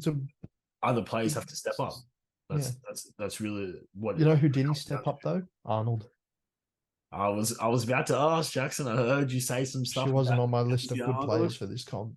a Other players have to step up. Yeah. That's really what You know who didn't step up though? Arnold. I was about to ask Jackson. I heard you say some She stuff wasn't about on my list of good Arnold. players for this comp.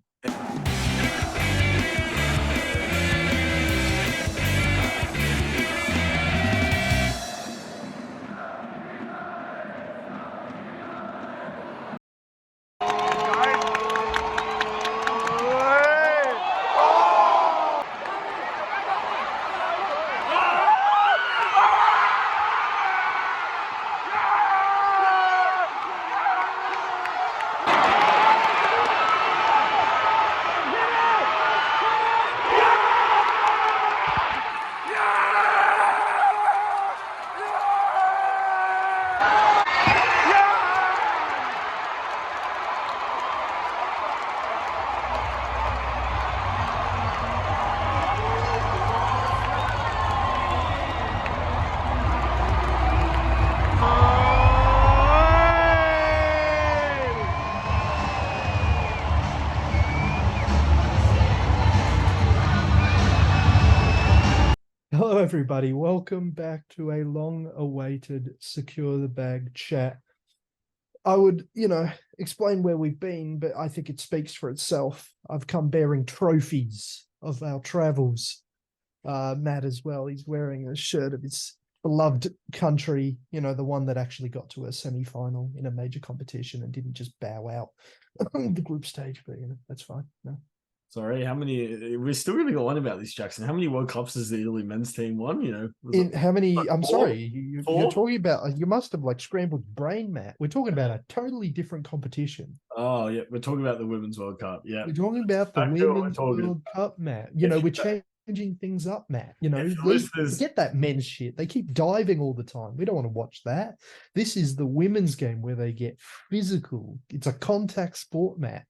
Hello, everybody. Welcome back to a long-awaited Secure the Bag chat. I would, explain where we've been, but I think it speaks for itself. I've come bearing trophies of our travels. Matt as well. He's wearing a shirt of his beloved country, the one that actually got to a semi-final in a major competition and didn't just bow out the group stage, but, that's fine. No. Sorry, how many? We're still going to go on about this, Jackson. How many World Cups has the Italy men's team won? How many? Like I'm four? sorry, you're talking about. You must have scrambled your brain, Matt. We're talking about a totally different competition. Oh yeah, we're talking about the Women's World Cup. Yeah, We're talking about the Women's World Cup, Matt. We're changing things up, Matt. Forget that men's shit. They keep diving all the time. We don't want to watch that. This is the women's game where they get physical. It's a contact sport, Matt.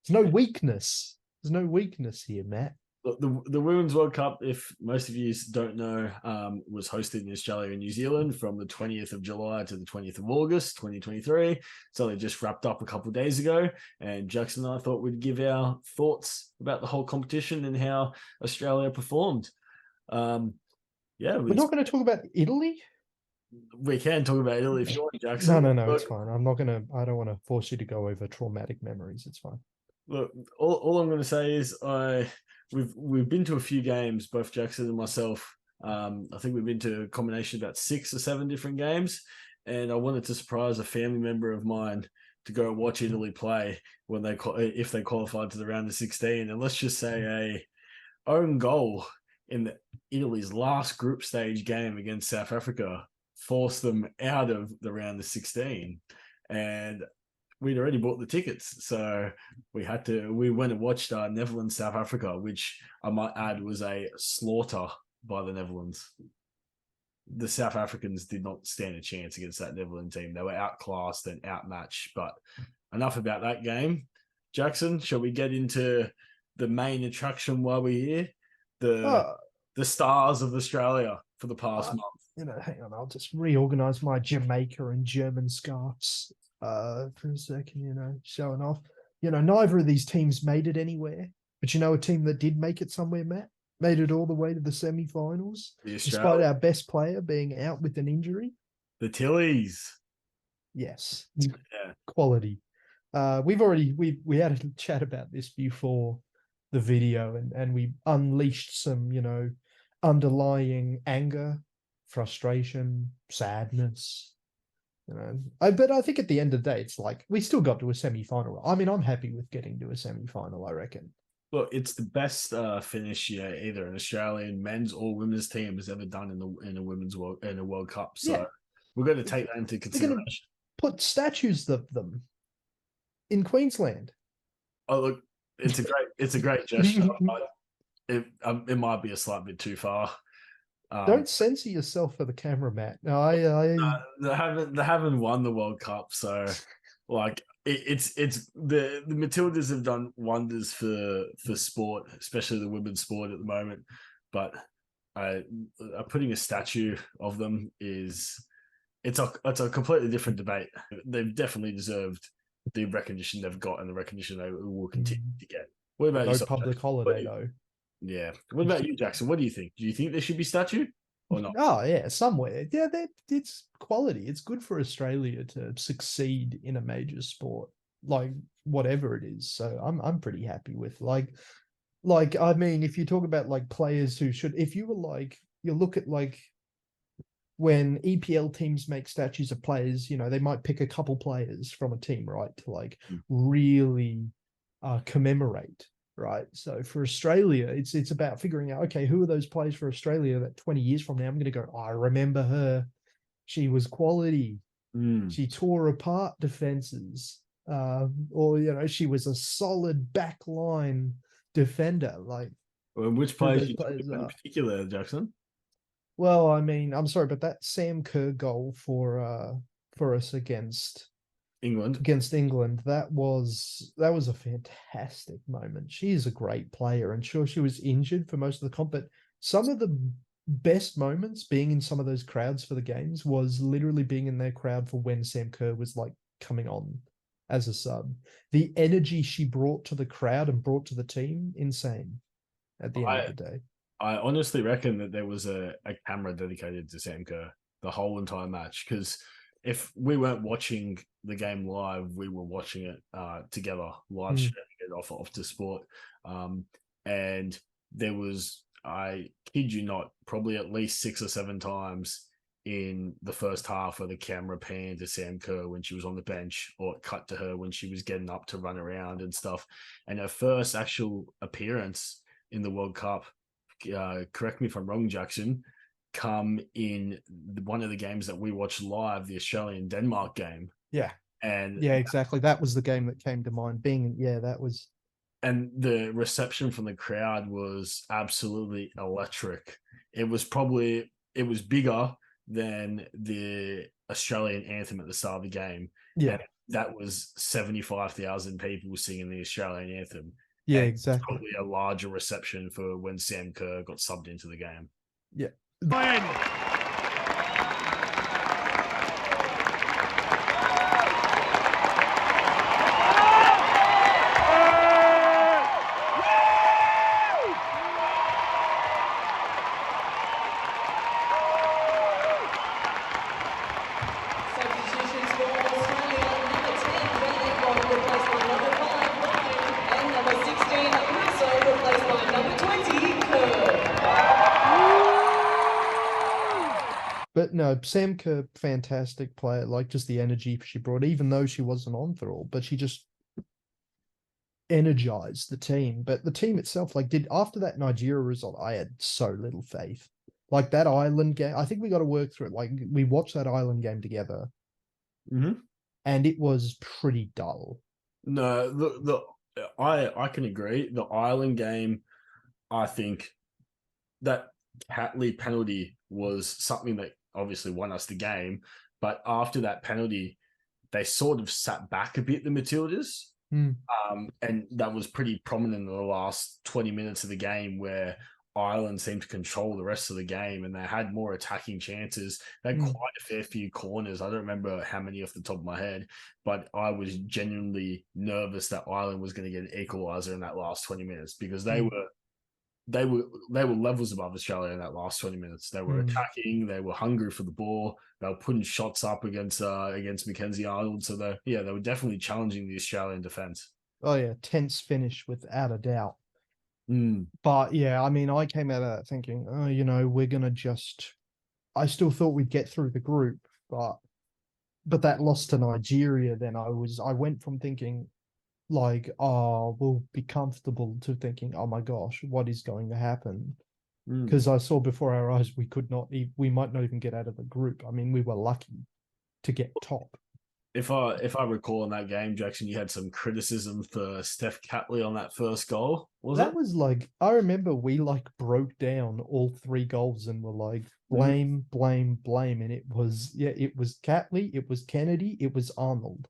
There's no weakness. There's no weakness here, Matt. The Women's World Cup, if most of you don't know, was hosted in Australia and New Zealand from the 20th of July to the 20th of August, 2023. So they just wrapped up a couple of days ago. And Jackson and I thought we'd give our thoughts about the whole competition and how Australia performed. We're not going to talk about Italy. We can talk about Italy if you want, Jackson. No, it's fine. I don't want to force you to go over traumatic memories. It's fine. Look, all I'm going to say is we've been to a few games, both Jackson and myself. I think we've been to a combination of about 6 or 7 different games, and I wanted to surprise a family member of mine to go watch Italy play if they qualified to the round of 16. And let's just say a own goal in Italy's last group stage game against South Africa forced them out of the round of 16, and we'd already bought the tickets, so we went and watched Netherlands South Africa, which I might add was a slaughter by the Netherlands. The South Africans did not stand a chance against that Netherlands team. They were outclassed and outmatched. But enough about that game. Jackson, shall we get into the main attraction while we're here? The stars of Australia for the past month. Hang on, I'll just reorganize my Jamaica and German scarves for a second, showing off. Neither of these teams made it anywhere, but a team that did make it somewhere, Matt, made it all the way to the semi-finals, despite our best player being out with an injury. The Tillies. Yes. Yeah. Quality. We had a chat about this before the video, and we unleashed some, underlying anger, frustration, sadness. But I think at the end of the day, it's like we still got to a semi-final. I mean, I'm happy with getting to a semi-final, I reckon. Look, it's the best finish either an Australian men's or women's team has ever done in a World Cup. So we're going to take that into consideration. Put statues of them in Queensland. Oh, look, it's a great gesture. It might be a slight bit too far. Don't censor yourself for the camera, Matt. No, they haven't won the World Cup, so it's the Matildas have done wonders for sport, especially the women's sport at the moment. But putting a statue of them it's a completely different debate. They've definitely deserved the recognition they've got and the recognition they will continue to get. What about no public holiday though? Yeah. What about you, Jackson? What do you think? Do you think there should be statue or not? Oh yeah, somewhere. Yeah, it's quality. It's good for Australia to succeed in a major sport, like whatever it is. So I'm pretty happy with like I mean, if you talk about like players who should, if you were like you look at like when EPL teams make statues of players, they might pick a couple players from a team, right, to like Mm. really commemorate, right? So for Australia, it's about figuring out, okay, who are those players for Australia that 20 years from now I'm going to go, oh, I remember her. She was quality. Mm. She tore apart defenses. Or she was a solid backline defender. Like Well, which who players those you talking players about in are. particular, Jackson? Well, I mean, I'm sorry, but that Sam Kerr goal for us England. against England, that was a fantastic moment. She is a great player, and sure she was injured for most of the comp, but some of the best moments being in some of those crowds for the games was literally being in their crowd for when Sam Kerr was like coming on as a sub. The energy she brought to the crowd and brought to the team, insane at the end of I the day. I honestly reckon that there was a camera dedicated to Sam Kerr the whole entire match because if we weren't watching the game live, we were watching it together, live Mm, streaming it off to sport. And there was, I kid you not, probably at least 6 or 7 times in the first half where the camera panned to Sam Kerr when she was on the bench or it cut to her when she was getting up to run around and stuff. And her first actual appearance in the World Cup, correct me if I'm wrong, Jackson, come in one of the games that we watched live, the Australian Denmark game, yeah. and Yeah, exactly. That was the game that came to mind. That was. the reception from the crowd was absolutely electric. It was bigger than the Australian anthem at the start of the game, Yeah, and that was 75,000 people singing the Australian anthem. yeah, And it's exactly. probably a larger reception for when Sam Kerr got subbed into the game. Yeah. Substitutions for Australia, number 10, Bailey Bond, replaced by number 5, Ryan, and number 16, Russo, replaced by number 20, Kerr. But no, Sam Kerr, fantastic player. Like just the energy she brought, even though she wasn't on for all, but she just energized the team. But the team itself, like, did after that Nigeria result, I had so little faith. Like that Ireland game, I think we got to work through it. Like we watched that Ireland game together, Mm-hmm. and it was pretty dull. No, I can agree. The Ireland game, I think that Catley penalty was something that obviously won us the game. But after that penalty, they sort of sat back a bit, the Matildas. Hmm. And that was pretty prominent in the last 20 minutes of the game where Ireland seemed to control the rest of the game and they had more attacking chances. They had Hmm. quite a fair few corners. I don't remember how many off the top of my head, but I was genuinely nervous that Ireland was going to get an equaliser in that last 20 minutes because they Hmm. were they were they were levels above Australia in that last 20 minutes. They were Hmm. attacking, they were hungry for the ball, they were putting shots up against Mackenzie Arnold. So they were definitely challenging the Australian defence. Oh yeah, tense finish without a doubt. Mm. But yeah, I mean, I came out of that thinking, oh, we're gonna just. I still thought we'd get through the group, but that loss to Nigeria, then I went from thinking like, oh, we'll be comfortable to thinking, oh my gosh, what is going to happen? Mm. Because I saw before our eyes we might not even get out of the group. I mean, we were lucky to get top. If I recall in that game, Jackson, you had some criticism for Steph Catley on that first goal, was it? That was like, I remember we like broke down all three goals and were like, Mhm. blame, blame, blame. And it was Catley, it was Kennedy, it was Arnold.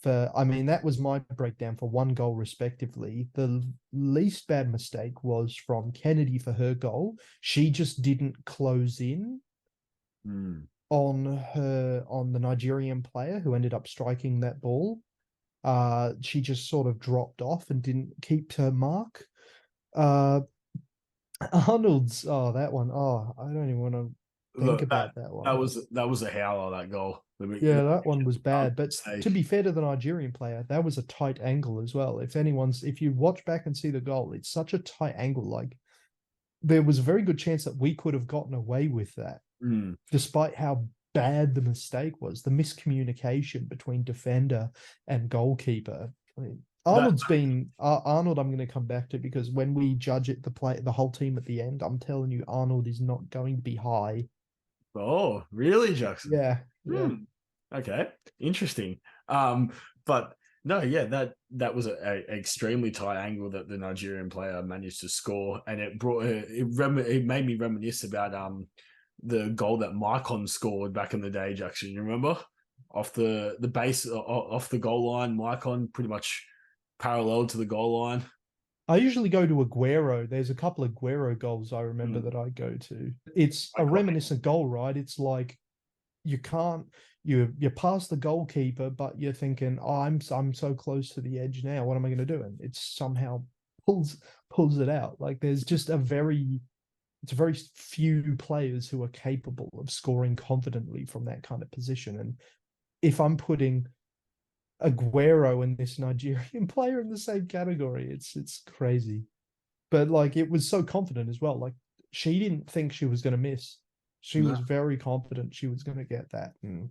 I mean, that was my breakdown for one goal, respectively. The least bad mistake was from Kennedy for her goal. She just didn't close in Mm. on the Nigerian player who ended up striking that ball. She just sort of dropped off and didn't keep her mark. Arnold's, that one. I don't even want to think Look, about that that one. was a howler, that goal. Yeah, that one was bad. But Mistake. to be fair to the Nigerian player, that was a tight angle as well. If you watch back and see the goal, it's such a tight angle. Like there was a very good chance that we could have gotten away with that, despite how bad the mistake was, the miscommunication between defender and goalkeeper. I mean, Arnold, I'm going to come back to, because when we judge it, the whole team at the end, I'm telling you, Arnold is not going to be high. Oh, really, Jackson? Yeah. Okay, interesting. But no, yeah, that was a extremely tight angle that the Nigerian player managed to score, and it made me reminisce about the goal that Maicon scored back in the day, Jackson. You remember? Off the base, off the goal line, Maicon pretty much parallel to the goal line. I usually go to Aguero. There's a couple of Aguero goals I remember that I go to. It's a reminiscent goal, right? It's like you pass the goalkeeper, but you're thinking, oh, I'm so close to the edge now. What am I going to do? And it somehow pulls it out. Like there's just it's very few players who are capable of scoring confidently from that kind of position. And if I'm putting Aguero and this Nigerian player in the same category, it's crazy. But like it was so confident as well. Like she didn't think she was going to miss. She was very confident she was going to get that. And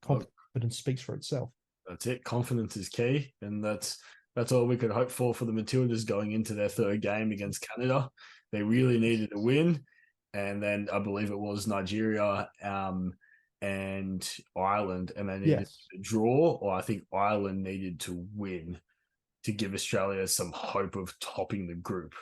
confidence speaks for itself. That's it. Confidence is key, and that's all we could hope for the Matildas going into their third game against Canada. They really needed a win, and then I believe it was Nigeria and Ireland, and they needed to draw, or I think Ireland needed to win to give Australia some hope of topping the group.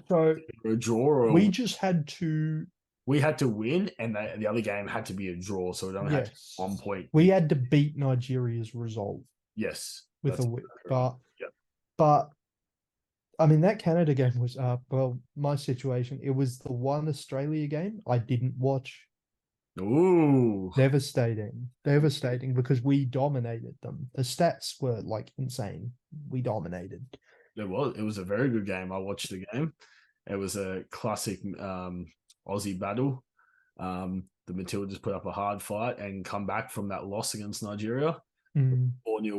So a draw, we just had to. We had to win, and the other game had to be a draw, so it only had to be 1 point. We had to beat Nigeria's result. Yes, with a win, but I mean that Canada game was my situation. It was the one Australia game I didn't watch. Ooh, devastating because we dominated them. The stats were like insane. We dominated. It was a very good game. I watched the game. It was a classic Aussie battle. The Matildas put up a hard fight and come back from that loss against Nigeria. 4-0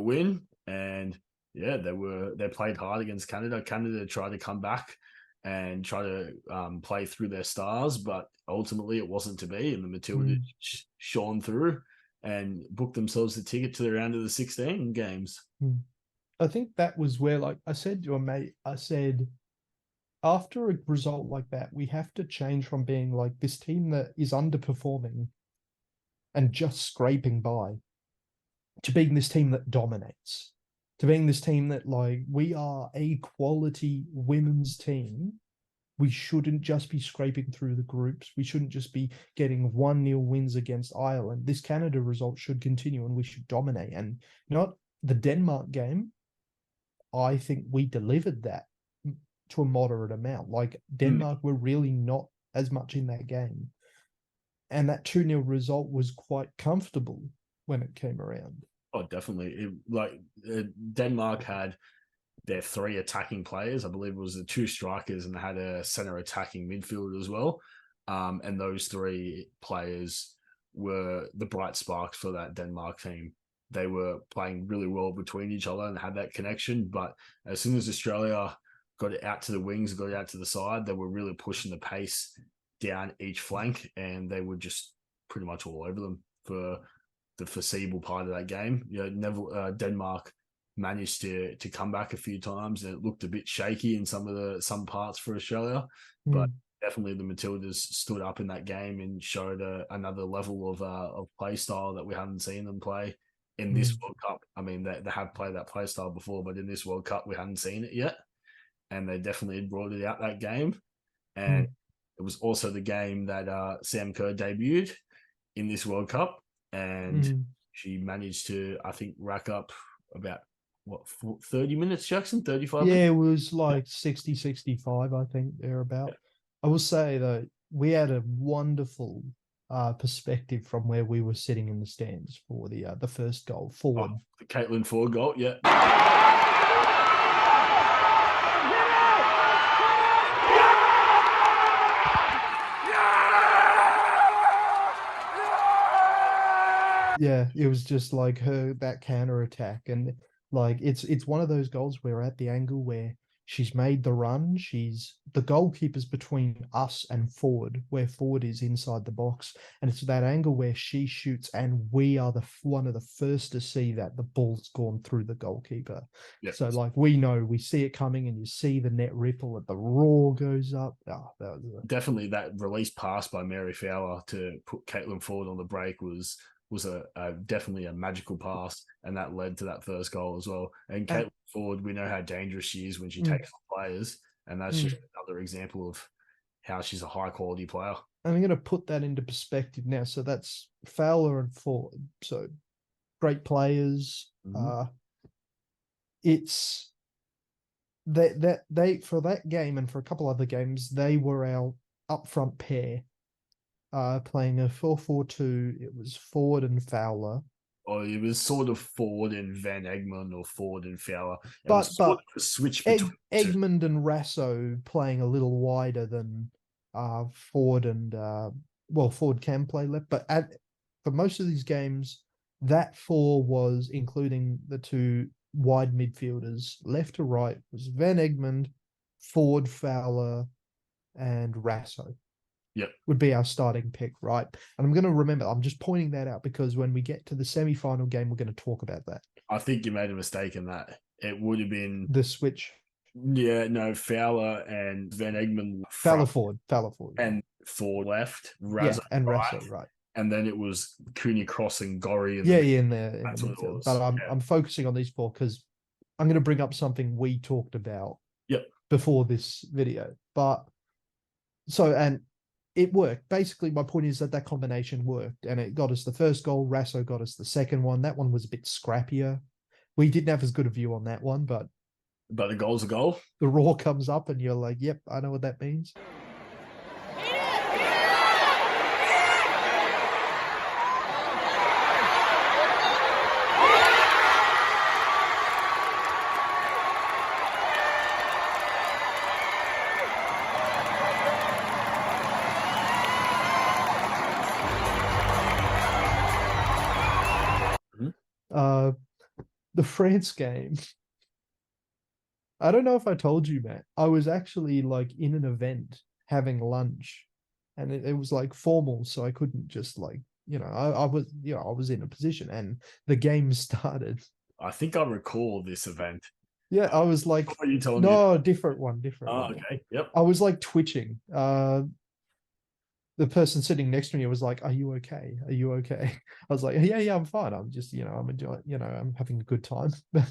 win, and yeah, they played hard against Canada. Canada tried to come back and try to play through their stars, but ultimately it wasn't to be, and the Matildas shone through and booked themselves the ticket to the round of the 16 games. I think that was where, like I said to a mate, I said, after a result like that, we have to change from being like this team that is underperforming and just scraping by to being this team that dominates, to being this team that, like, we are a quality women's team. We shouldn't just be scraping through the groups. We shouldn't just be getting 1-0 wins against Ireland. This Canada result should continue and we should dominate. And not the Denmark game, I think we delivered that to a moderate amount. Like Denmark were really not as much in that game. And that 2-0 result was quite comfortable when it came around. Oh, definitely. Denmark had their 3 attacking players. I believe it was the 2 strikers, and they had a center attacking midfielder as well. And those 3 players were the bright sparks for that Denmark team. They were playing really well between each other and had that connection. But as soon as Australia got it out to the wings, got it out to the side, they were really pushing the pace down each flank, and they were just pretty much all over them for the foreseeable part of that game. Denmark managed to come back a few times, and it looked a bit shaky in some parts for Australia, but definitely the Matildas stood up in that game and showed another level of play style that we haven't seen them play in this World Cup. I mean, they have played that play style before, but in this World Cup we hadn't seen it yet, and they definitely brought it out that game. And it was also the game that Sam Kerr debuted in this World Cup, and she managed to, I think, rack up about 30 minutes, Jackson? 35 minutes? Yeah, it was like 60, 65, I think, thereabout. Yeah. I will say, though, we had a wonderful perspective from where we were sitting in the stands for the first goal, forward. The Caitlin Ford goal, yeah. Yeah, it was just like that counter attack, and like it's one of those goals where at the angle where she's made the run, the goalkeeper's between us and forward, where forward is inside the box, and it's that angle where she shoots, and we are one of the first to see that the ball's gone through the goalkeeper. Yep. So like we see it coming, and you see the net ripple, and the roar goes up. Oh, that was Definitely that release pass by Mary Fowler to put Caitlin forward on the break was definitely a magical pass, and that led to that first goal as well. And Caitlin Ford, we know how dangerous she is when she takes on players, and that's just another example of how she's a high quality player. I'm going to put that into perspective now. So that's Fowler and Ford. So great players. It's that they for that game and for a couple other games, they were our upfront pair. Playing a 4-4-2, it was Ford and Fowler. Or it was sort of Ford and Van Egmond or Ford and Fowler. But sort of a switch between Egmond and Rasso playing a little wider than Ford and Ford can play left, but for most of these games, that four was including the two wide midfielders, left to right was Van Egmond, Ford, Fowler, and Rasso. Yep. Would be our starting pick, right? And I'm going to remember, I'm just pointing that out because when we get to the semi-final game, we're going to talk about that. I think you made a mistake in that. It would have been the switch. Yeah, no, Fowler and Van Egmond Fowler Ford. And Ford left, Rasso right. And then it was Cooney-Cross and Gorry. In the midfield. But I'm focusing on these four because I'm going to bring up something we talked about before this video. But and it worked. Basically, my point is that combination worked, and it got us the first goal. Rasso got us the second one. That one was a bit scrappier. We didn't have as good a view on that one, but the goal's a goal. The roar comes up, and you're like, "Yep, I know what that means." The France game. I don't know if I told you, Matt. I was actually like in an event having lunch, and it was like formal, so I couldn't just I was in a position, and the game started. I think I recall this event. Yeah, I was like, what are you telling me? Different one. Okay, yep. I was like twitching. The person sitting next to me was like, "Are you okay? Are you okay?" I was like, "Yeah, I'm fine. I'm just, I'm enjoying, I'm having a good time." And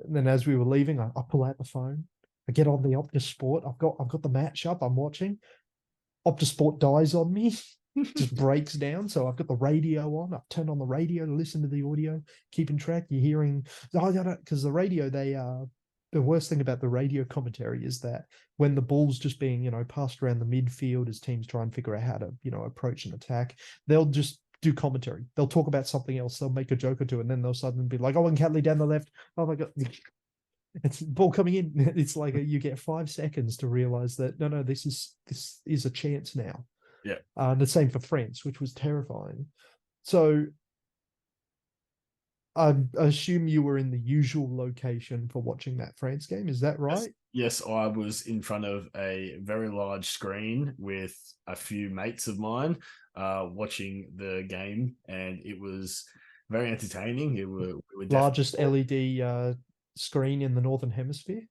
then as we were leaving, I pull out the phone. I get on the Optus Sport. I've got the match up. I'm watching. Optus Sport dies on me. Just breaks down. So I've got the radio on. I've turned on the radio to listen to the audio, keeping track. You're hearing, because the radio, the worst thing about the radio commentary is that when the ball's just being, passed around the midfield as teams try and figure out how to, approach an attack, they'll just do commentary. They'll talk about something else. They'll make a joke or two, and then they'll suddenly be like, "Oh, and Catley down the left. Oh my God." It's ball coming in. It's like you get 5 seconds to realize that, no, this is a chance now. Yeah. The same for France, which was terrifying. So I assume you were in the usual location for watching that France game. Is that right? Yes, I was in front of a very large screen with a few mates of mine watching the game, and it was very entertaining. We were largest LED screen in the Northern Hemisphere.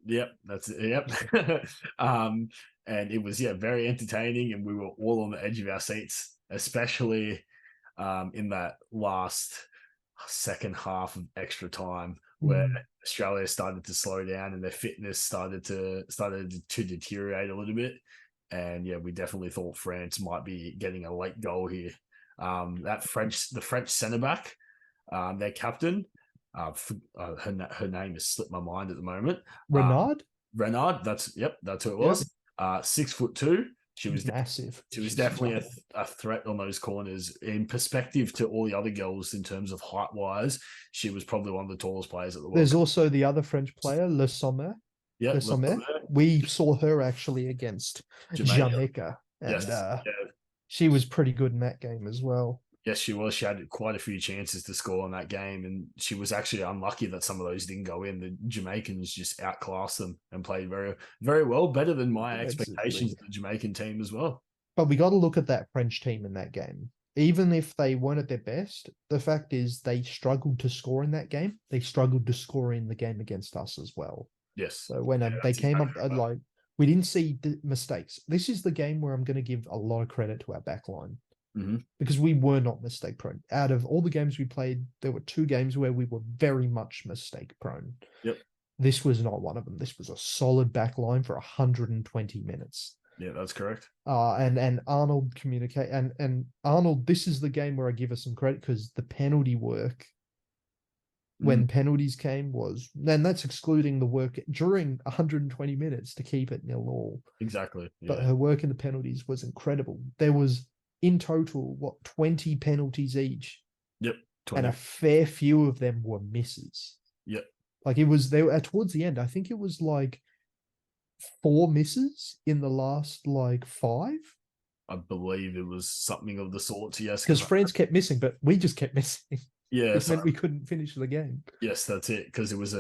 Yep, that's it. Yep. And it was very entertaining, and we were all on the edge of our seats, especially in that last second half of extra time where Australia started to slow down and their fitness started to deteriorate a little bit. And we definitely thought France might be getting a late goal here. The French centre back, their captain, her name has slipped my mind at the moment. Renard, that's who it was. 6'2". She was massive. She was definitely a threat on those corners. In perspective to all the other girls in terms of height wise, she was probably one of the tallest players at the world. There's also the other French player, Le Sommer. Yeah, Le Sommer. We saw her actually against Jamaica, and she was pretty good in that game as well. Yes, she was. She had quite a few chances to score in that game, and she was actually unlucky that some of those didn't go in. The Jamaicans just outclassed them and played very, very well, better than my expectations of the Jamaican team as well. But we got to look at that French team in that game. Even if they weren't at their best, the fact is they struggled to score in that game. They struggled to score in the game against us as well. Yes. So when they came up, like, we didn't see mistakes. This is the game where I'm going to give a lot of credit to our back line. Because we were not mistake prone. Out of all the games we played, there were 2 games where we were very much mistake prone. Yep. This was not one of them. This was a solid back line for 120 minutes. Yeah, that's correct. And Arnold communicate and Arnold, this is the game where I give us some credit because the penalty work when penalties came was, and that's excluding the work during 120 minutes to keep it 0-0. Exactly. Yeah. But her work in the penalties was incredible. There was in total, 20 penalties each? Yep. 20. And a fair few of them were misses. Yep. Like it was, they were towards the end, I think it was like 4 misses in the last like 5. I believe it was something of the sort, yes. Because France kept missing, but we just kept missing. Yeah. It meant we couldn't finish the game. Yes, that's it. Because it was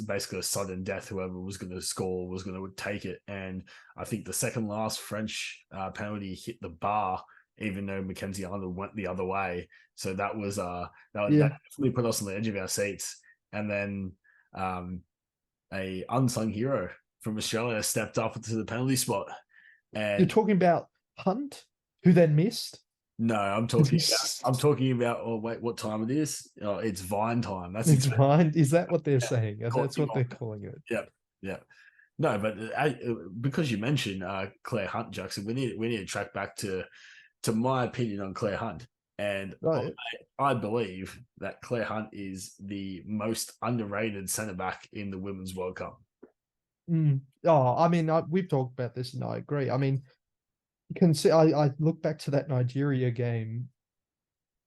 basically a sudden death. Whoever was going to score was going to take it. And I think the second last French penalty hit the bar, even though Mackenzie Arnold went the other way. So that was that definitely put us on the edge of our seats. And then a unsung hero from Australia stepped up into the penalty spot. And you're talking about Hunt, who then missed? No, I'm talking about. Oh wait, what time it is? Oh, it's Vine time. That's it's Vine. Is that what they're saying? That's what they're calling it. Yep. No, but because you mentioned Claire Hunt, Jackson, we need to track back to my opinion on Claire Hunt, and I believe that Claire Hunt is the most underrated centre back in the Women's World Cup. Oh, I mean, we've talked about this, and I agree. I mean, I look back to that Nigeria game.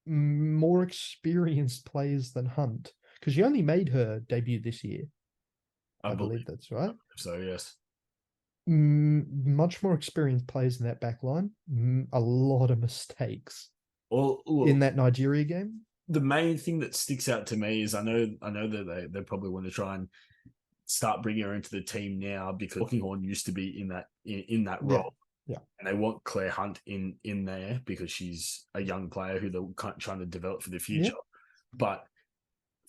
More experienced players than Hunt, because she only made her debut this year. I believe that's right. So yes, much more experienced players in that back line. A lot of mistakes in that Nigeria game. The main thing that sticks out to me is I know that they probably want to try and start bringing her into the team now because Horn used to be in that role. Yeah. And they want Claire Hunt in there because she's a young player who they're trying to develop for the future. Yeah. But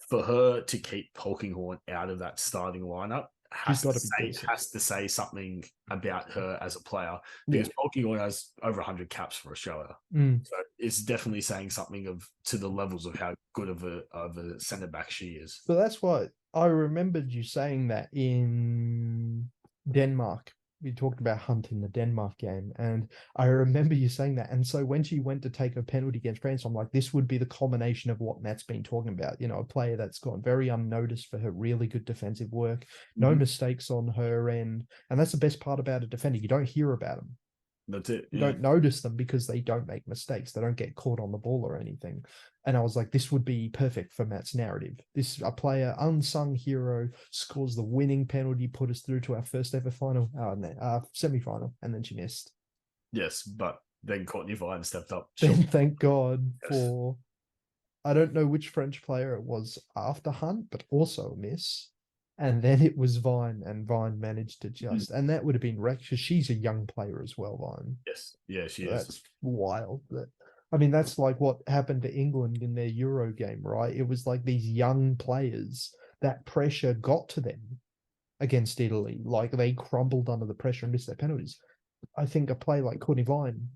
for her to keep Polkinghorne out of that starting lineup has to say something about her as a player because Polkinghorne has over 100 caps for Australia. So it's definitely saying something to the levels of how good of a centre back she is. So that's why I remembered you saying that in Denmark. We talked about Hunt in the Denmark game, and I remember you saying that. And so when she went to take a penalty against France, I'm like, this would be the culmination of what Matt's been talking about. You know, a player that's gone very unnoticed for her really good defensive work, no mistakes on her end. And that's the best part about a defender. You don't hear about them. That's it. You don't notice them because they don't make mistakes. They don't get caught on the ball or anything. And I was like, this would be perfect for Matt's narrative. This a player, unsung hero, scores the winning penalty, put us through to our first ever semi-final, and then she missed. Yes, but then Courtney Vine stepped up. Then thank God for, I don't know which French player it was after Hunt, but also a miss. And then it was Vine, and Vine managed to just, and that would have been wrecked because she's a young player as well, Vine. Yes, yeah, she is. That's wild. I mean, that's like what happened to England in their Euro game, right? It was like these young players, that pressure got to them against Italy. Like they crumbled under the pressure and missed their penalties. I think a play like Courtney Vine,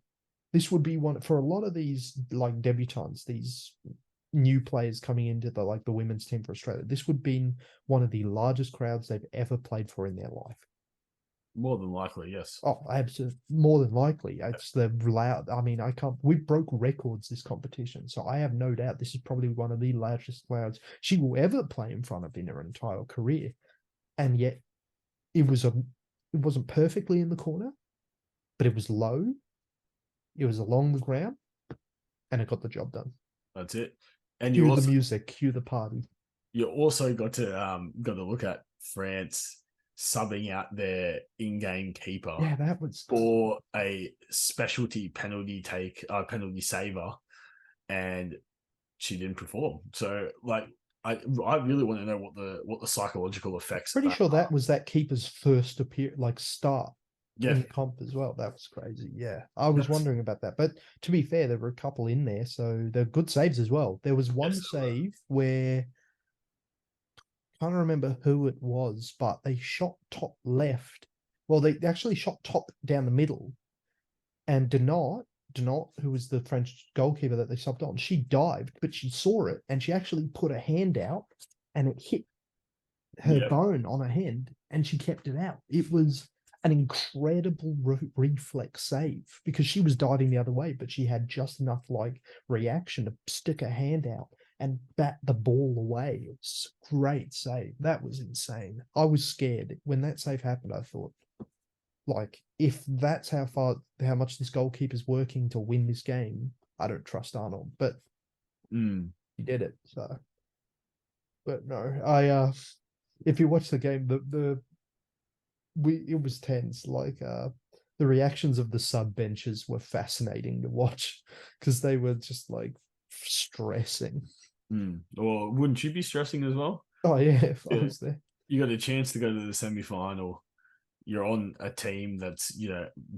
this would be one for a lot of these like debutantes, these new players coming into the women's team for Australia. This would be one of the largest crowds they've ever played for in their life. More than likely, yes. Oh, absolutely. More than likely. It's the loud. I mean, we broke records this competition. So I have no doubt this is probably one of the largest crowds she will ever play in front of in her entire career. And yet it wasn't perfectly in the corner, but it was low. It was along the ground and it got the job done. That's it. And cue the music, cue the party. You also got to look at France subbing out their in-game keeper. Yeah, that was for a specialty penalty saver and she didn't perform. So like I really want to know what the psychological effects Pretty of that sure are. that was that keeper's first start Yeah. in comp as well. That was crazy. Yeah, I was wondering about that. But to be fair, there were a couple in there, so they're good saves as well. There was one save where can't remember who it was, but they shot top left. Well, they actually shot top down the middle, and Denot, who was the French goalkeeper that they subbed on, she dived, but she saw it and she actually put her hand out, and it hit her bone on her hand, and she kept it out. It was an incredible reflex save because she was diving the other way, but she had just enough like reaction to stick her hand out and bat the ball away. It was a great save. That was insane. I was scared when that save happened. I thought, like, if that's how much this goalkeeper's working to win this game, I don't trust Arnold. But he did it. So, but no, if you watch the game, it was tense. Like the reactions of the sub benches were fascinating to watch because they were just like stressing. Or wouldn't you be stressing as well? Oh yeah, if I was there. You got a chance to go to the semi-final. You're on a team that's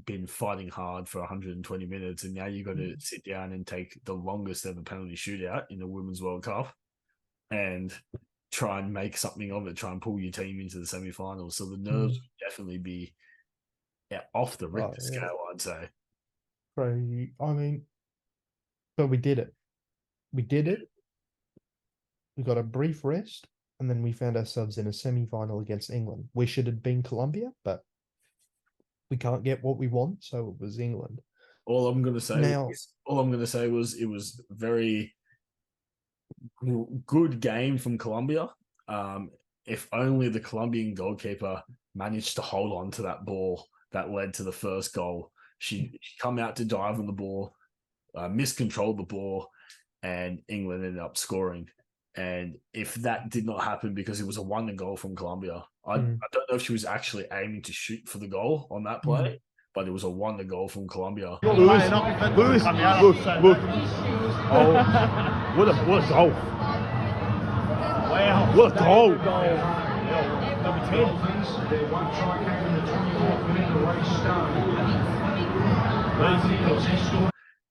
been fighting hard for 120 minutes, and now you got to sit down and take the longest ever penalty shootout in the Women's World Cup, and try and make something of it. Try and pull your team into the semi-finals. So the nerves would definitely be off the Richter scale, I'd say. Crazy. I mean, but we did it. We did it. We got a brief rest, and then we found ourselves in a semi-final against England. Wish it had been Colombia, but we can't get what we want, so it was England. All I'm going to say was it was very good game from Colombia. If only the Colombian goalkeeper managed to hold on to that ball that led to the first goal. She come out to dive on the ball, miscontrolled the ball, and England ended up scoring. And if that did not happen because it was a wonder goal from Colombia, I don't know if she was actually aiming to shoot for the goal on that play, but it was a wonder goal from Colombia. Lewis, look. Oh, what a goal. Wow. What a goal. Number 10.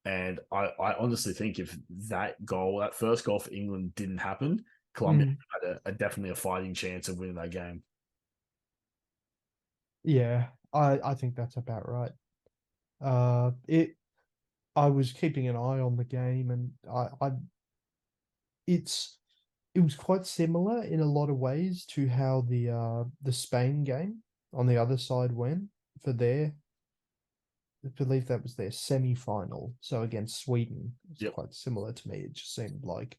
And I honestly think if that first goal for England didn't happen, Colombia had definitely a fighting chance of winning that game. Yeah, I think that's about right. I was keeping an eye on the game, and it was quite similar in a lot of ways to how the Spain game on the other side went for their. I believe that was their semi-final. So against Sweden, it's quite similar to me. It just seemed like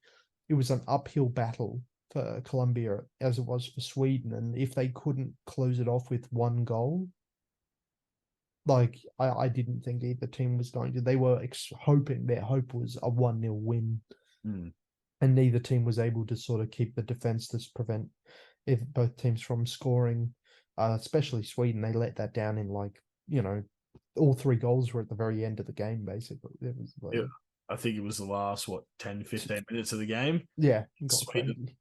it was an uphill battle for Colombia as it was for Sweden. And if they couldn't close it off with one goal, like I didn't think either team was going to. They were hoping, their hope was a 1-0 win. And neither team was able to sort of keep the defense to prevent both teams from scoring. Especially Sweden, they let that down in all three goals were at the very end of the game, basically. It was I think it was the last, 10, 15 minutes of the game. Yeah.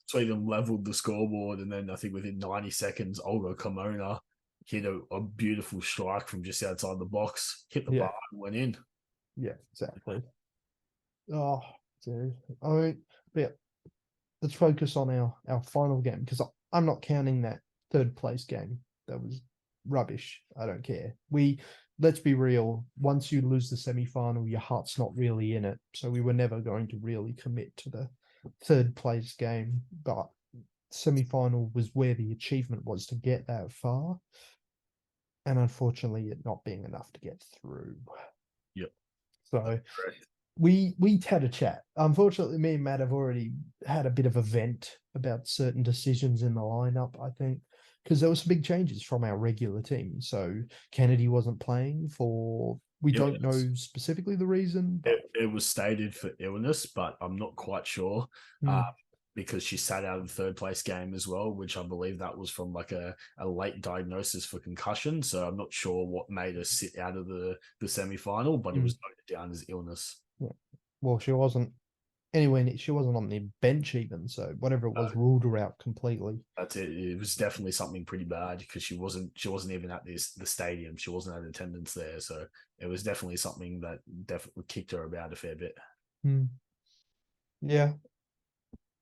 Sweden leveled the scoreboard, and then I think within 90 seconds, Olga Carmona hit a beautiful strike from just outside the box, hit the bar and went in. Yeah, exactly. Oh, dude. I mean, yeah, let's focus on our final game, because I'm not counting that third place game. That was rubbish. I don't care. Let's be real. Once you lose the semi-final, your heart's not really in it. So we were never going to really commit to the third place game. But semi-final was where the achievement was to get that far. And unfortunately, it not being enough to get through. Yep. So we had a chat. Unfortunately, me and Matt have already had a bit of a vent about certain decisions in the lineup, I think. Because there were some big changes from our regular team. So Kennedy wasn't playing we don't know specifically the reason. But it was stated for illness, but I'm not quite sure because she sat out of the third place game as well, which I believe that was from like a late diagnosis for concussion. So I'm not sure what made her sit out of the semi-final, but it was noted down as illness. Yeah. Well, she wasn't anyway, she wasn't on the bench even. So whatever it was ruled her out completely. That's it. It was definitely something pretty bad because she wasn't even at the stadium. She wasn't at attendance there. So it was definitely something that definitely kicked her about a fair bit. Yeah.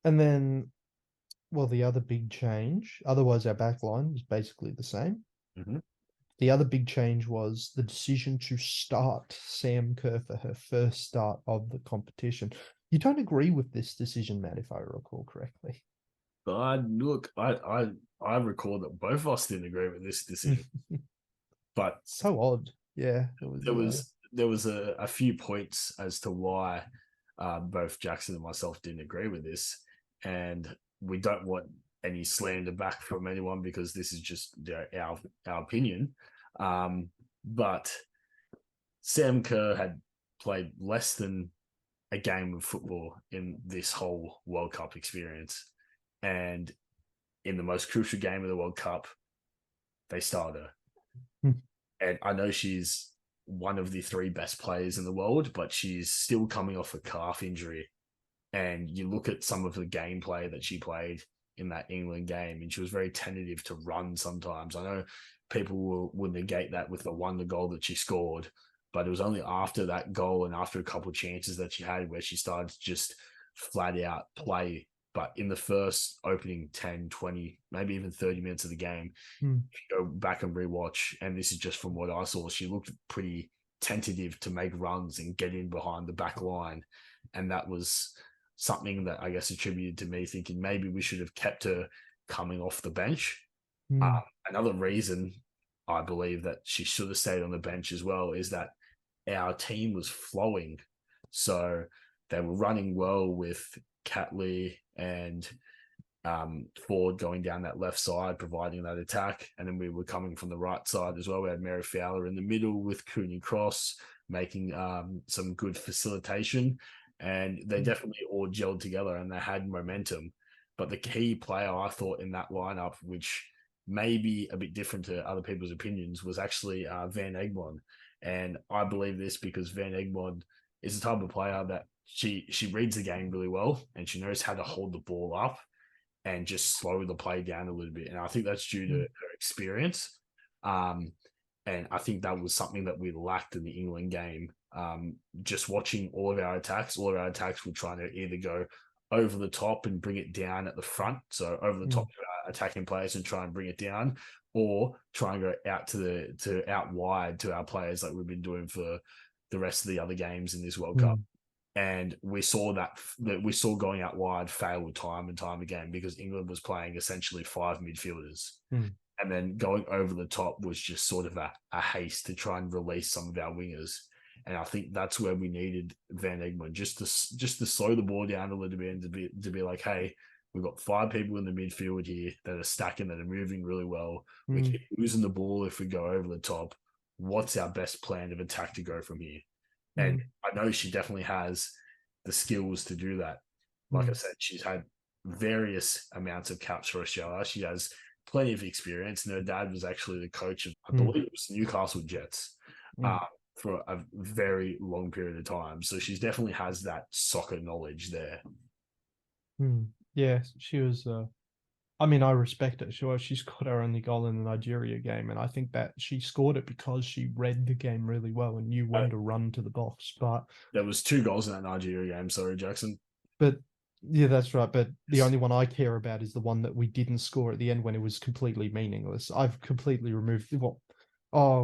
And then, well, the other big change, otherwise our back line was basically the same. Mhm. The other big change was the decision to start Sam Kerr for her first start of the competition. You don't agree with this decision, Matt, if I recall correctly. But look, I recall that both of us didn't agree with this decision. But So odd. Yeah. there was a few points as to why both Jackson and myself didn't agree with this, and we don't want any slander back from anyone because this is just our opinion. But Sam Kerr had played less than a game of football in this whole World Cup experience, and in the most crucial game of the World Cup, they started her. And I know she's one of the 3 best players in the world, but she's still coming off a calf injury. And you look at some of the gameplay that she played in that England game, and she was very tentative to run sometimes. I know people will negate that with the wonder goal that she scored, but it was only after that goal and after a couple of chances that she had where she started to just flat out play. But in the first opening 10, 20, maybe even 30 minutes of the game, if you go back and rewatch, and this is just from what I saw, she looked pretty tentative to make runs and get in behind the back line. And that was something that I guess attributed to me thinking maybe we should have kept her coming off the bench. Another reason I believe that she should have stayed on the bench as well is that our team was flowing. So they were running well with Catley and Ford going down that left side, providing that attack. And then we were coming from the right side as well. We had Mary Fowler in the middle with Cooney-Cross making some good facilitation. And they definitely all gelled together and they had momentum. But the key player I thought in that lineup, which may be a bit different to other people's opinions, was actually Van Egmond. And I believe this because Van Egmond is the type of player that she reads the game really well and she knows how to hold the ball up and just slow the play down a little bit. And I think that's due to her experience. And I think that was something that we lacked in the England game. Just watching all of our attacks were trying to either go over the top and bring it down at the front. So over the top of our attacking players and try and bring it down, or try and go out wide to our players like we've been doing for the rest of the other games in this World Cup. And we saw that we saw going out wide fail time and time again because England was playing essentially 5 midfielders. And then going over the top was just sort of a haste to try and release some of our wingers. And I think that's where we needed Van Egmond just to slow the ball down a little bit and to be like, hey, we've got 5 people in the midfield here that are stacking, that are moving really well. We keep losing the ball if we go over the top. What's our best plan of attack to go from here? And I know she definitely has the skills to do that. Like I said, she's had various amounts of caps for Australia. She has plenty of experience. And her dad was actually the coach of, I believe it was Newcastle Jets for a very long period of time. So she definitely has that soccer knowledge there. Yeah, she was. I mean, I respect it. She scored her only goal in the Nigeria game, and I think that she scored it because she read the game really well and knew when to run to the box. But there was 2 goals in that Nigeria game. Sorry, Jackson. But yeah, that's right. But the only one I care about is the one that we didn't score at the end when it was completely meaningless. I've completely removed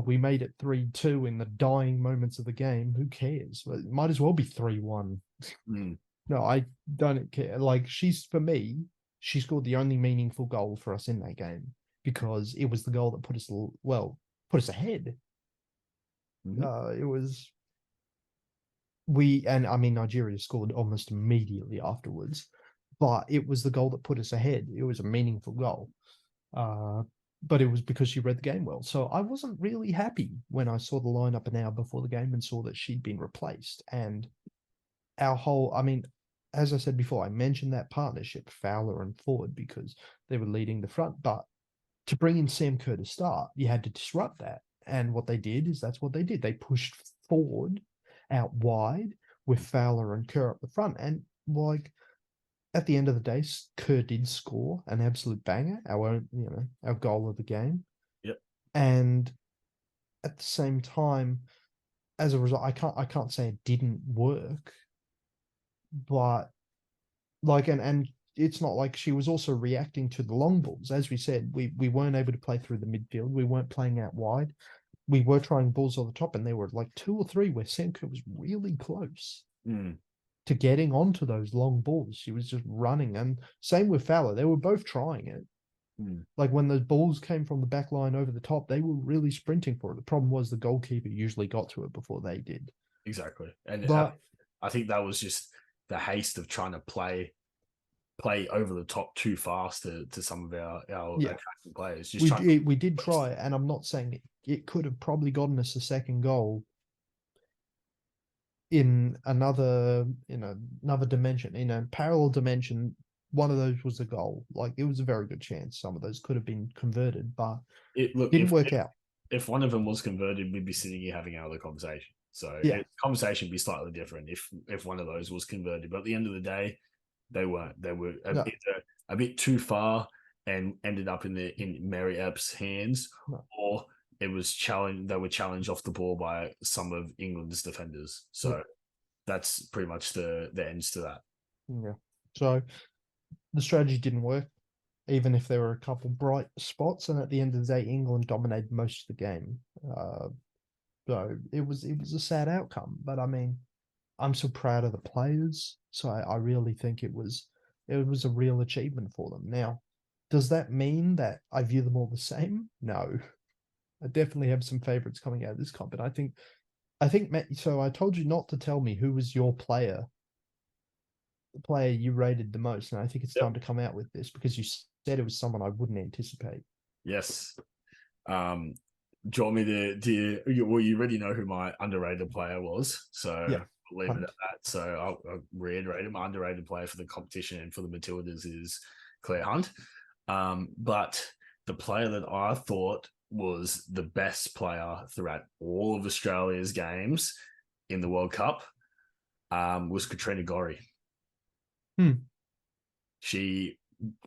we made it 3-2 in the dying moments of the game. Who cares? It might as well be 3-1. No, I don't care. Like, for me, she scored the only meaningful goal for us in that game because it was the goal that put us ahead. It was Nigeria scored almost immediately afterwards, but it was the goal that put us ahead. It was a meaningful goal. But it was because she read the game well. So I wasn't really happy when I saw the lineup an hour before the game and saw that she'd been replaced. And as I said before, I mentioned that partnership, Fowler and Ford, because they were leading the front. But to bring in Sam Kerr to start, you had to disrupt that. And what they did is that's what they did. They pushed Ford out wide with Fowler and Kerr up the front. And like at the end of the day, Kerr did score an absolute banger, our own, our goal of the game. Yep. And at the same time, as a result, I can't say it didn't work, but like and it's not like she was also reacting to the long balls. As we said, we weren't able to play through the midfield. We weren't playing out wide. We were trying balls on the top, and there were like 2 or 3 where Senka was really close to getting onto those long balls. She was just running, and same with Fowler. They were both trying it. Like when those balls came from the back line over the top, they were really sprinting for it. The problem was the goalkeeper usually got to it before they did. Exactly. And But I think that was just the haste of trying to play over the top too fast to some of our attacking players. Just we did try, and I'm not saying it could have probably gotten us a second goal in another dimension, in a parallel dimension. One of those was a goal. Like it was a very good chance. Some of those could have been converted, but didn't work out. If one of them was converted, we'd be sitting here having another conversation. So conversation would be slightly different if one of those was converted. But at the end of the day, they weren't. They were either a bit too far and ended up in Mary Epps' hands, or it was challenged. They were challenged off the ball by some of England's defenders. So that's pretty much the ends to that. Yeah. So the strategy didn't work, even if there were a couple bright spots. And at the end of the day, England dominated most of the game. So it was a sad outcome. But I mean, I'm so proud of the players. So I really think it was a real achievement for them. Now, does that mean that I view them all the same? No. I definitely have some favorites coming out of this comp. And I think Matt, so I told you not to tell me who was your player, the player you rated the most. And I think it's time to come out with this because you said it was someone I wouldn't anticipate. Yes. Do you want me to well, you already know who my underrated player was. So I'll leave it at that. So I'll reiterate it. My underrated player for the competition and for the Matildas is Claire Hunt. But the player that I thought was the best player throughout all of Australia's games in the World Cup was Katrina Gorry. She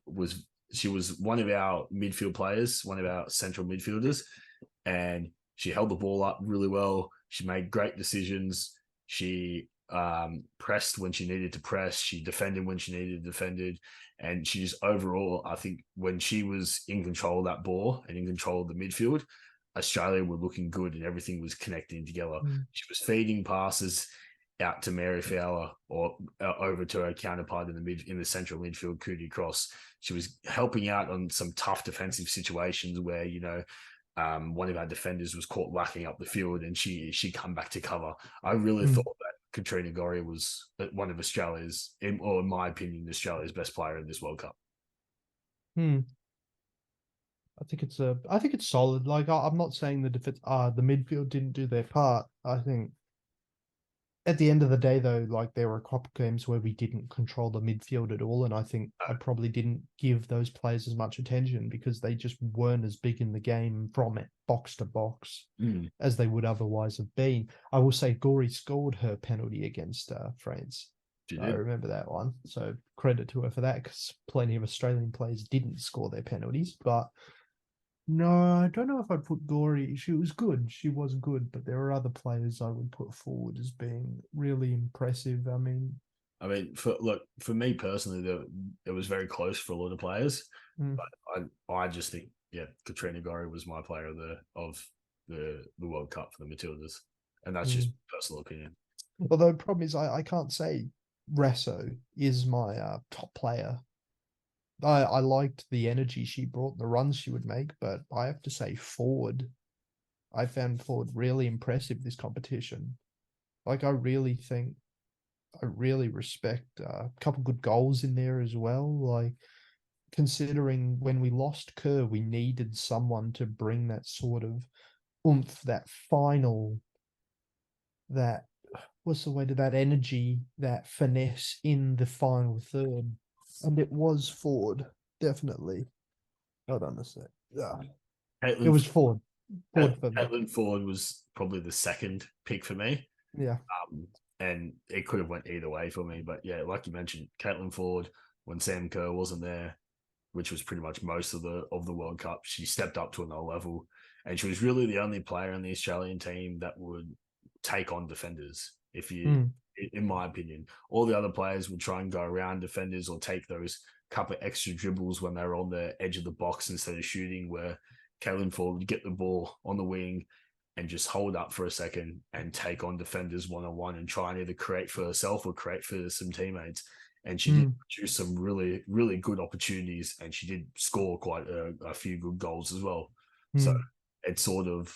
was one of our midfield players, one of our central midfielders, and she held the ball up really well. She made great decisions. She pressed when she needed to press. She defended when she needed to defend. And she just overall, I think when she was in control of that ball and in control of the midfield, Australia were looking good and everything was connecting together. She was feeding passes out to Mary Fowler or over to her counterpart in the central midfield, Cooney-Cross. She was helping out on some tough defensive situations where, one of our defenders was caught lacking up the field and she come back to cover. I really thought that Katrina Gorry was one of Australia's, or in my opinion, Australia's best player in this World Cup. I think it's solid. Like I'm not saying the midfield didn't do their part. I think at the end of the day, though, like there were a couple games where we didn't control the midfield at all, and I think I probably didn't give those players as much attention because they just weren't as big in the game from it, box to box, as they would otherwise have been. I will say Gorey scored her penalty against France. I remember that one, so credit to her for that because plenty of Australian players didn't score their penalties, but. No, I don't know if I'd put Gorey. She was good. She was good, but there are other players I would put forward as being really impressive. I mean, for me personally, it was very close for a lot of players. But I just think, Katrina Gorry was my player of the World Cup for the Matildas, and that's just personal opinion. Although the problem is, I can't say Resso is my top player. I liked the energy she brought, the runs she would make, but I have to say Ford. I found Ford really impressive this competition. Like I really respect a couple good goals in there as well. Like considering when we lost Kerr, we needed someone to bring that sort of oomph, that final, that what's the way to that energy, that finesse in the final third. And it was Ford, definitely. Hold on a sec. Yeah. It was Ford. Caitlin Ford was probably the second pick for me. Yeah. and it could have went either way for me. But yeah, like you mentioned, Caitlin Ford, when Sam Kerr wasn't there, which was pretty much most of the World Cup, she stepped up to another level, and she was really the only player in the Australian team that would take on defenders. If you, in my opinion, all the other players would try and go around defenders or take those couple of extra dribbles when they were on the edge of the box instead of shooting, where Caitlin Ford would get the ball on the wing and just hold up for a second and take on defenders one-on-one and try and either create for herself or create for some teammates. And she did produce some really, really good opportunities, and she did score quite a few good goals as well. So it's sort of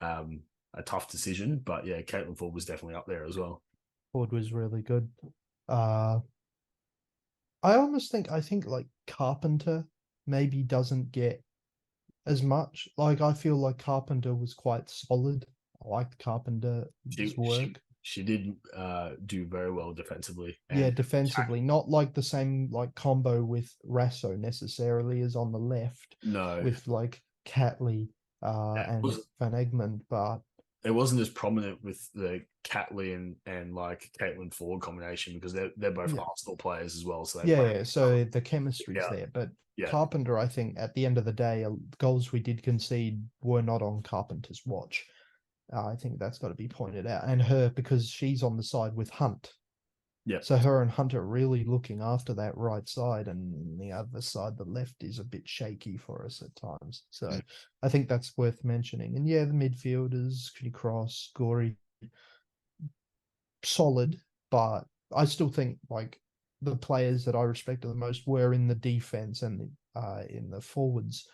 a tough decision, but yeah, Caitlin Ford was definitely up there as well. Ford was really good. I think like Carpenter maybe doesn't get as much. Like, I feel like Carpenter was quite solid. I liked Carpenter's work. She did do very well defensively. Yeah, defensively, not like the same like combo with Rasso necessarily as on the left. No, with like Catley and Van Egmond, but it wasn't as prominent with the Catley and like Caitlin Ford combination, because they're both Arsenal players as well. So so the chemistry's there. But Carpenter, I think at the end of the day, goals we did concede were not on Carpenter's watch. I think that's got to be pointed out. And her, because she's on the side with Hunt. Yeah. So her and Hunt are really looking after that right side, and the other side, the left, is a bit shaky for us at times. So I think that's worth mentioning. And yeah, the midfielders, Cooney-Cross, Gorey, solid, but I still think like the players that I respected the most were in the defense and in the forwards.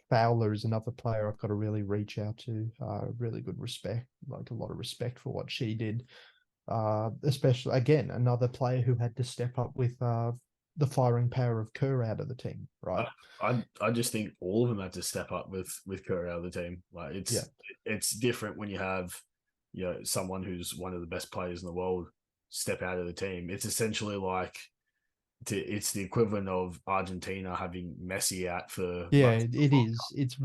Fowler is another player I've got to really reach out to. Really good respect, like a lot of respect for what she did. Especially, again, another player who had to step up with the firing power of Kerr out of the team, right? I just think all of them had to step up with Kerr out of the team. Like it's different when you have someone who's one of the best players in the world step out of the team. It's essentially like it's the equivalent of Argentina having Messi out for it is. It's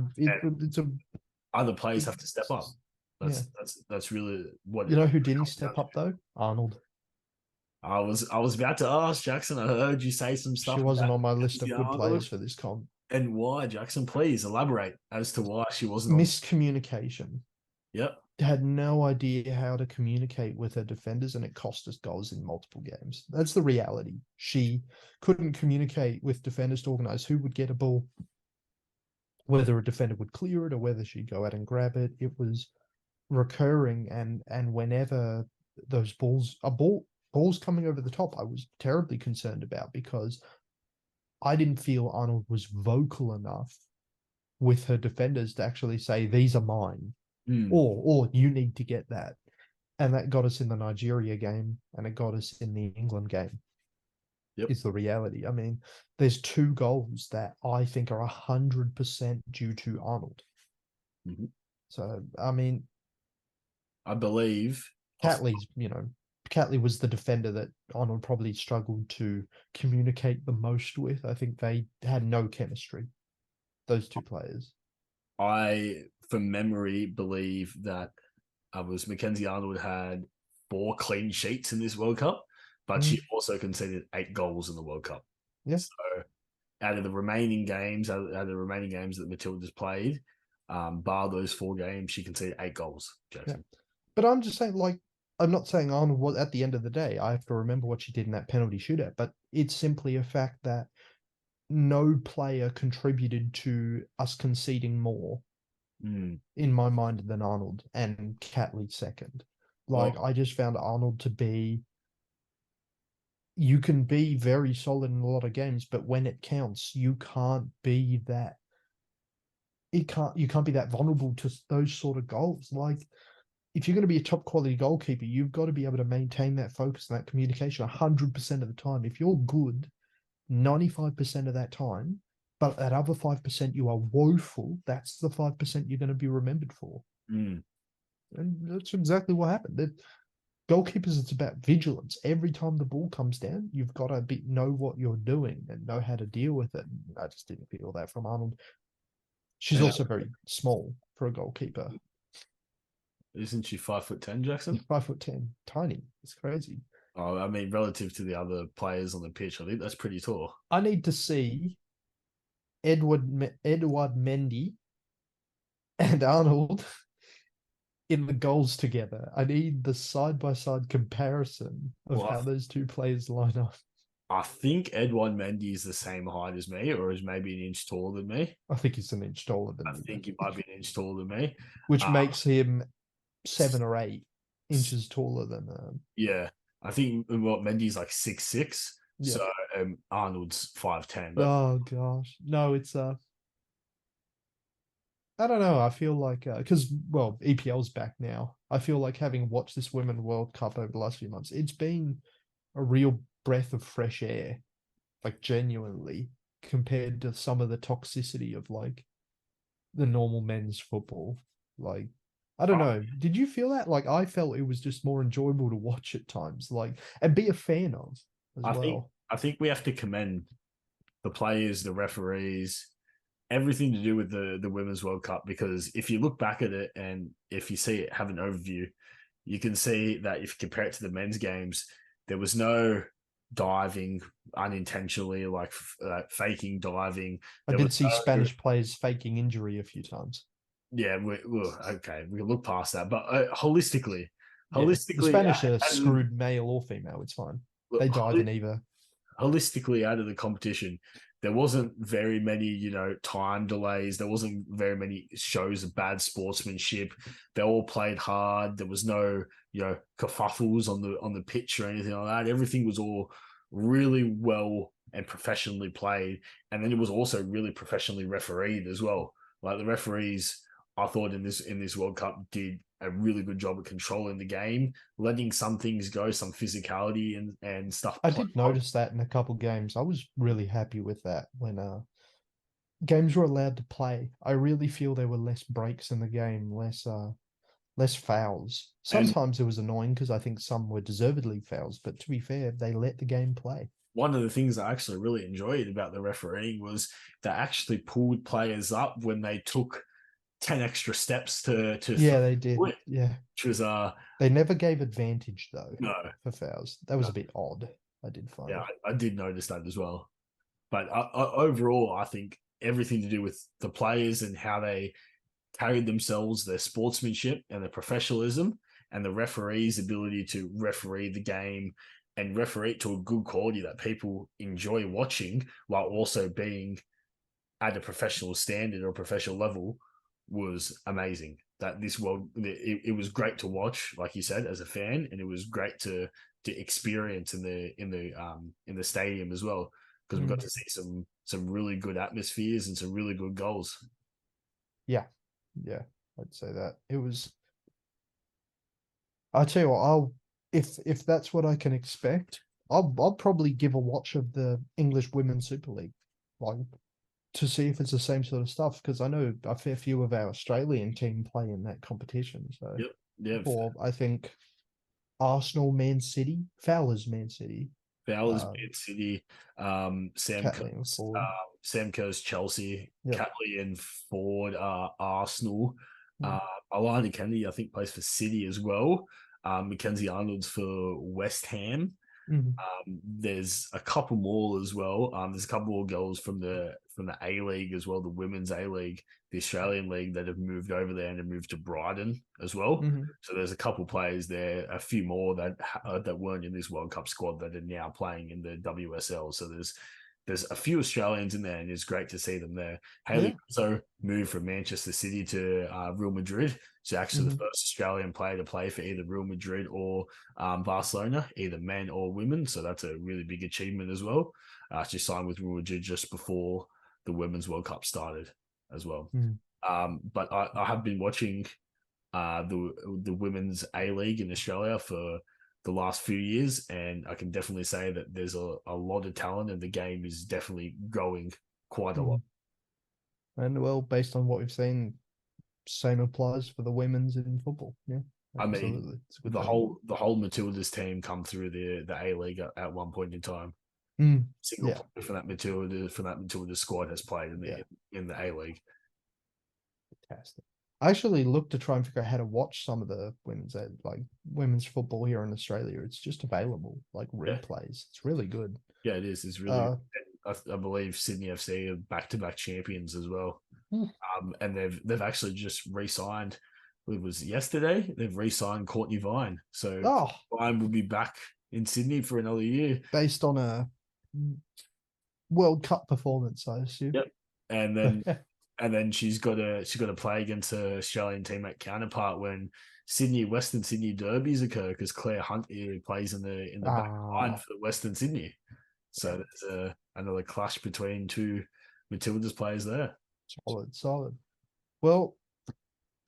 other players have to step up. That's really what who didn't step up though? Arnold. I was about to ask Jackson. I heard you say some stuff. She wasn't on my list of good players for this comp. And why, Jackson? Please elaborate as to why she wasn't. Miscommunication. Yep. Had no idea how to communicate with her defenders, and it cost us goals in multiple games. That's the reality. She couldn't communicate with defenders to organize who would get a ball, whether a defender would clear it or whether she'd go out and grab it. It was recurring, and whenever those balls coming over the top, I was terribly concerned about, because I didn't feel Arnold was vocal enough with her defenders to actually say, these are mine. Or you need to get that. And that got us in the Nigeria game, and it got us in the England game. Is the reality. I mean, there's 2 goals that I think are 100% due to Arnold. So, I mean, I believe Catley was the defender that Arnold probably struggled to communicate the most with. I think they had no chemistry, those 2 players. I, from memory, believe that was Mackenzie Arnold had 4 clean sheets in this World Cup, but she also conceded 8 goals in the World Cup. Yes. So out of the remaining games that Matilda's played, bar those 4 games, she conceded 8 goals, Jackson. Yeah. But I'm just saying, like, I'm not saying Arnold was, at the end of the day, I have to remember what she did in that penalty shootout, but it's simply a fact that no player contributed to us conceding more in my mind than Arnold, and Catley second. Like, I just found Arnold to be, you can be very solid in a lot of games, but when it counts, you can't be that vulnerable to those sort of goals. Like, if you're going to be a top quality goalkeeper, you've got to be able to maintain that focus and that communication 100% of the time. If you're good 95% of that time, but that other 5% you are woeful, that's the 5% you're going to be remembered for. And that's exactly what happened. The goalkeepers, it's about vigilance. Every time the ball comes down, you've got to know what you're doing and know how to deal with it. And I just didn't feel that from Arnold. She's also very small for a goalkeeper. Isn't she 5'10", Jackson? 5'10", tiny. It's crazy. Oh, I mean, relative to the other players on the pitch, I think that's pretty tall. I need to see Edward Mendy and Arnold in the goals together. I need the side-by-side comparison of Well, how those two players line up. I think Edouard Mendy is the same height as me, or is maybe an inch taller than me. I think he's an inch taller than I me, think he might be an inch taller than me. which Uh, makes him 7 or 8 inches taller than Yeah, I think Mendy's like 6'6", yeah. so Arnold's 5'10". But Oh gosh, no, it's I don't know. I feel like because well, EPL's back now. I feel like having watched this Women's World Cup over the last few months, it's been a real breath of fresh air, like genuinely, compared to some of the toxicity of like the normal men's football. Like, I don't know. Did you feel that? Like, I felt it was just more enjoyable to watch at times, like, and be a fan of as well. I think we have to commend the players, the referees, everything to do with the Women's World Cup, because if you look back at it and if you see it, have an overview, you can see that if you compare it to the men's games, there was no diving unintentionally, like faking diving. I There did was see no- Spanish players faking injury a few times. Yeah, okay, we can look past that, but holistically, Yeah, the Spanish are out of screwed, male or female. It's fine. They dive in either. holistically out of the competition, there wasn't very many, time delays. There wasn't very many shows of bad sportsmanship. They all played hard. There was no, kerfuffles on the pitch or anything like that. Everything was all really well and professionally played. And then it was also really professionally refereed as well. Like the referees, I thought in this World Cup did a really good job of controlling the game, letting some things go, some physicality and stuff. I did notice that in a couple games. I was really happy with that when games were allowed to play. I really feel there were less breaks in the game, less fouls. Sometimes it was annoying because I think some were deservedly fouls, but to be fair, they let the game play. One of the things I actually really enjoyed about the refereeing was they actually pulled players up when they took 10 extra steps to Yeah, they did. it, Yeah, which was they never gave advantage though. No, for fouls. That was a bit odd. I did find. Yeah, I did notice that as well. But overall, I think everything to do with the players and how they carried themselves, their sportsmanship and their professionalism, and the referee's ability to referee the game and referee it to a good quality that people enjoy watching while also being at a professional standard or professional level was amazing. That this world, it was great to watch, like you said, as a fan, and it was great to experience in the stadium as well, because we got to see some really good atmospheres and some really good goals. Yeah, I'd say that it was. I'll tell you what, if that's what I can expect, I'll probably give a watch of the English Women's Super League, like to see if it's the same sort of stuff, because I know a fair few of our Australian team play in that competition. So or I think Arsenal, Man City, Fowler's Man City. Fowler's Man City, Sam Kerr's Chelsea, Catley and Ford are Arsenal. Alana Kennedy, I think, plays for City as well. Mackenzie Arnold's for West Ham. There's a couple more as well. There's a couple more girls from the A League as well, the Women's A League, the Australian League, that have moved over there and have moved to Brighton as well. So there's a couple players there, a few more that weren't in this World Cup squad that are now playing in the WSL. So there's a few Australians in there, and it's great to see them there. Haley also moved from Manchester City to Real Madrid. She's actually the first Australian player to play for either Real Madrid or Barcelona, either men or women. So that's a really big achievement as well. She signed with Real Madrid just before the Women's World Cup started as well. But I have been watching the Women's A League in Australia for the last few years, and I can definitely say that there's a lot of talent, and the game is definitely growing quite a lot. And well, based on what we've seen, same applies for the women's in football. Yeah, absolutely. I mean, the whole Matilda's team come through the A League at one point in time. Single player from that Matilda squad has played in the A League. Fantastic. I actually looked to try and figure out how to watch some of the women's football here in Australia. It's just available, like Yeah. replays. It's really good. Yeah, it is. It's really. I believe Sydney FC are back-to-back champions as well. Hmm. And they've actually just re-signed. It was yesterday. They've re-signed Courtney Vine, so Oh, Vine will be back in Sydney for another year. based on a World Cup performance, I assume. Yep. And then she's got to play against her Australian teammate counterpart when Western Sydney derbies occur, because Claire Hunt plays in the back line for the Western Sydney. So there's another clash between two Matilda's players there. Solid. Well,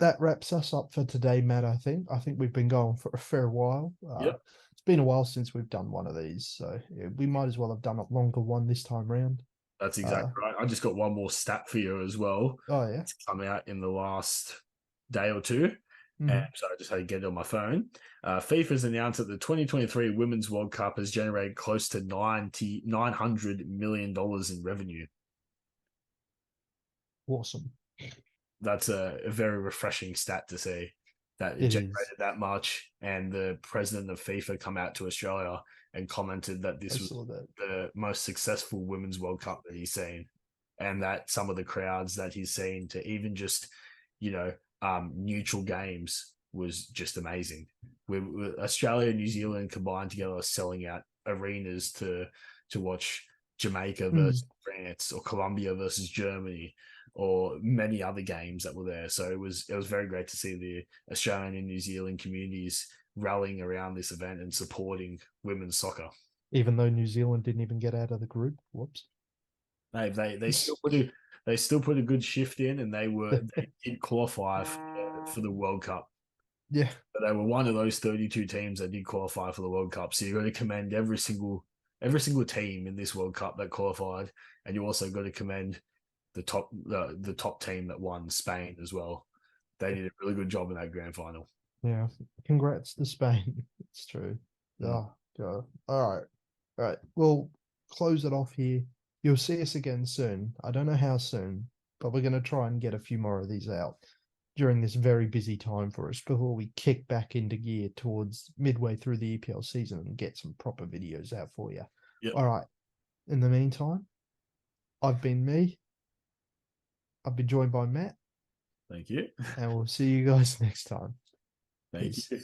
that wraps us up for today, Matt. I think we've been going for a fair while. Yep. It's been a while since we've done one of these, so yeah, we might as well have done a longer one this time round. That's exactly right. I just got one more stat for you as well. Oh yeah, It's come out in the last day or two. And so I just had to get it on my phone. FIFA's announced that the 2023 Women's World Cup has generated close to $900 million in revenue. Awesome. That's a very refreshing stat to see, that it generated that much. And the president of FIFA come out to Australia and commented that this was the most successful Women's World Cup that he's seen. And that some of the crowds that he's seen to even just, neutral games was just amazing. Australia and New Zealand combined together are selling out arenas to watch Jamaica versus France, or Colombia versus Germany, or many other games that were there. So it was very great to see the Australian and New Zealand communities rallying around this event and supporting women's soccer. Even though New Zealand didn't even get out of the group. Whoops. They still put a good shift in, and they did qualify for the World Cup. Yeah, but they were one of those 32 teams that did qualify for the World Cup. So you got to commend every single team in this World Cup that qualified, and you also got to commend the top team that won, Spain, as well. They did a really good job in that grand final. Yeah, congrats to Spain. It's true. Oh God. All right. We'll close it off here. You'll see us again soon. I don't know how soon, but we're going to try and get a few more of these out during this very busy time for us before we kick back into gear towards midway through the EPL season and get some proper videos out for you. Yep. All right. In the meantime, I've been me. I've been joined by Matt. Thank you. And we'll see you guys next time. Thank Peace. you.